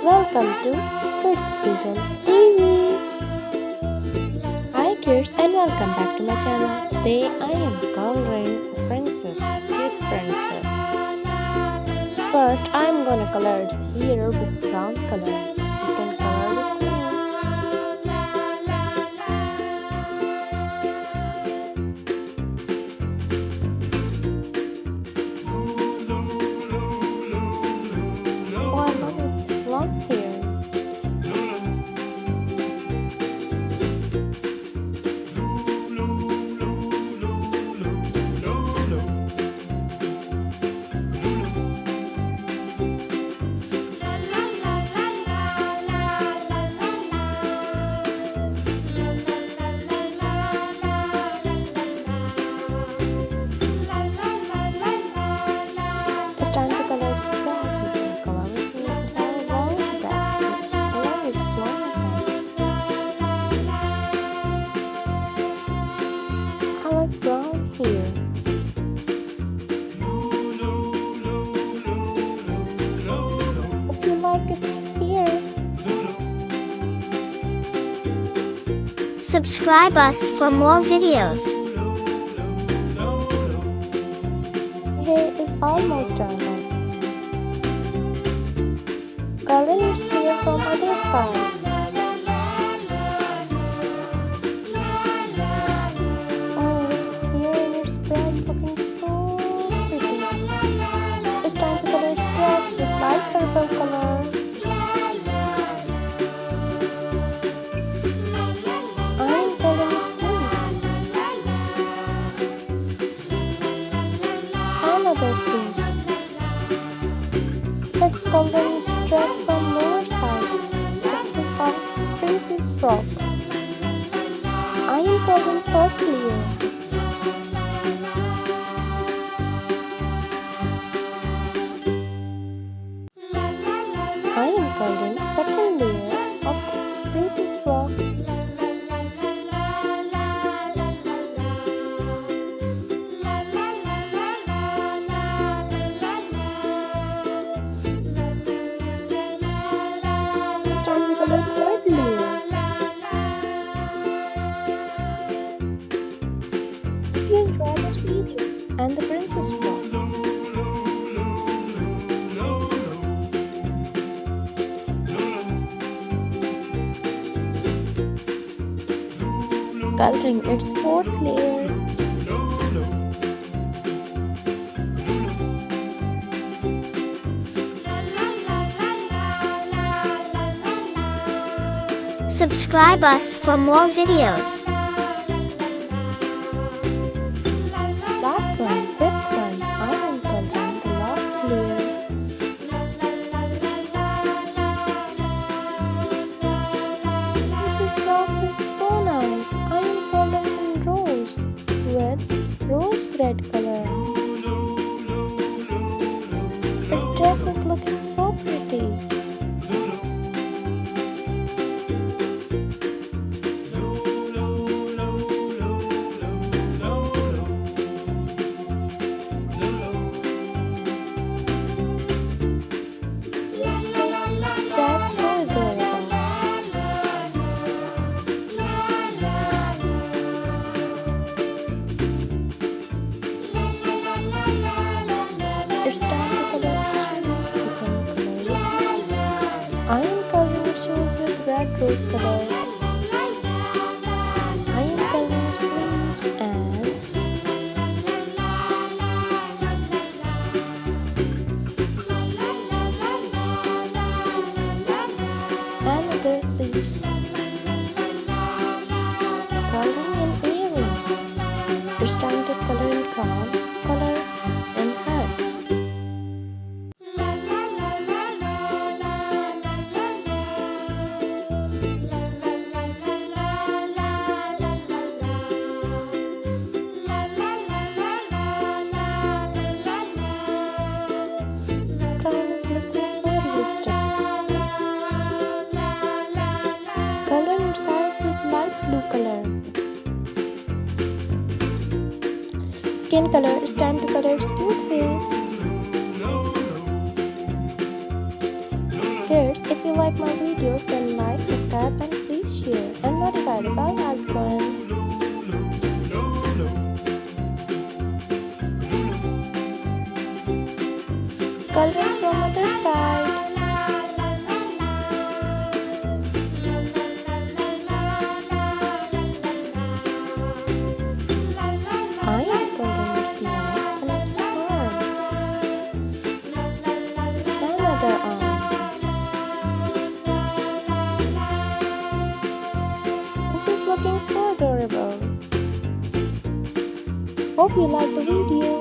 Welcome to Kids Vision TV. Hi kids and welcome back to my channel. Today I am coloring a princess, a cute princess. First I am gonna color its hair with brown color. You can color with me. Oh, I love its long hair. It's time to color its back. You can color with me. It has a long back. Color its long back. I like brown hair. Hope you like its hair. Subscribe us for more videos. Hair is almost done. Coloring its hair from other side. Oh, its hair and its back looking so pretty. It's time to color its dress with light purple color. I am coloring its sleeves. Another sleeves. Let's color its dress from lower side. It's a princess frock. I am coloring first layer. I am coloring second layer of this princess frock. Time to color third layer. If you enjoy this video and the princess frock, coloring its fourth layer. Subscribe us for more videos. Last one, fifth one, I am coloring the last layer. This frock is so nice. I am coloring in rose with rose red color. The dress is looking so pretty. Just so adorable. It's time to color its shoes. You can color with me. I am coloring its shoes with red rose color. I am coloring its sleeves and other sleeves. Coloring in earrings. It's time to color in crown, color in hair. Crown is looking so realistic. Coloring its eyes with light blue color. Skin color. It's time to color its cute face. Kids, if you like my videos, then like, subscribe and please share and notify the bell icon. Coloring from other side. I am coloring its neck and its arm. Another arm. This is looking so adorable. Hope you like the video.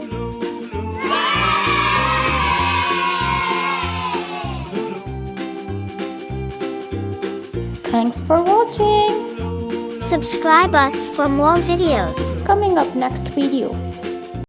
Thanks for watching. Subscribe us for more videos. Coming up next video.